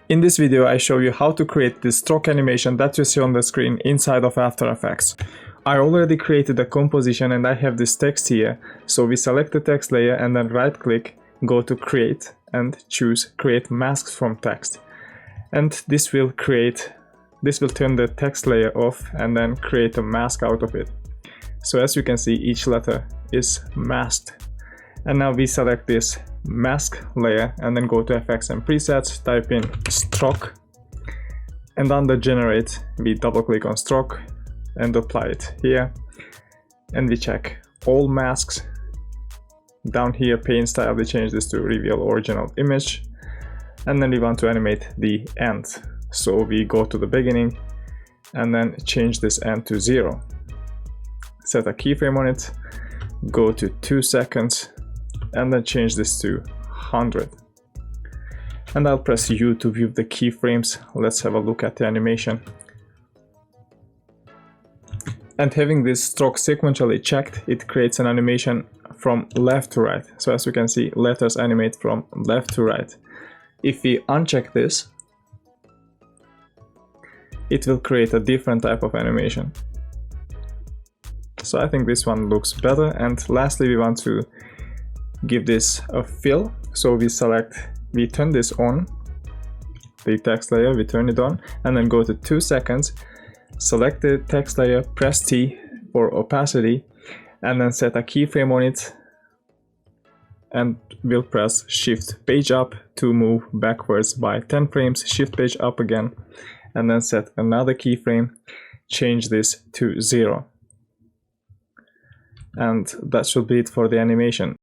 In this video I show you how to create this stroke animation that you see on the screen inside of After Effects. I already created a composition and I have this text here, so we select the text layer and then right click, go to create and choose create masks from text. And this will turn the text layer off and then create a mask out of it. So as you can see, each letter is masked. And now we select this mask layer and then go to effects and presets, type in stroke, and under generate we double click on stroke and apply it here, and we check all masks. Down here paint style, we change this to reveal original image, and then we want to animate the end, so we go to the beginning and then change this end to 0, set a keyframe on it, go to 2 seconds and then change this to 100. And I'll press U to view the keyframes. Let's have a look at the animation. And having this stroke sequentially checked, it creates an animation from left to right. So as you can see, letters animate from left to right. If we uncheck this, it will create a different type of animation. So I think this one looks better. And lastly, we want to give this a fill, so we turn this on, the text layer, we turn it on, and then go to 2 seconds, select the text layer, press T for opacity, and then set a keyframe on it, and we'll press shift page up to move backwards by 10 frames, shift page up again, and then set another keyframe, change this to 0. And that should be it for the animation.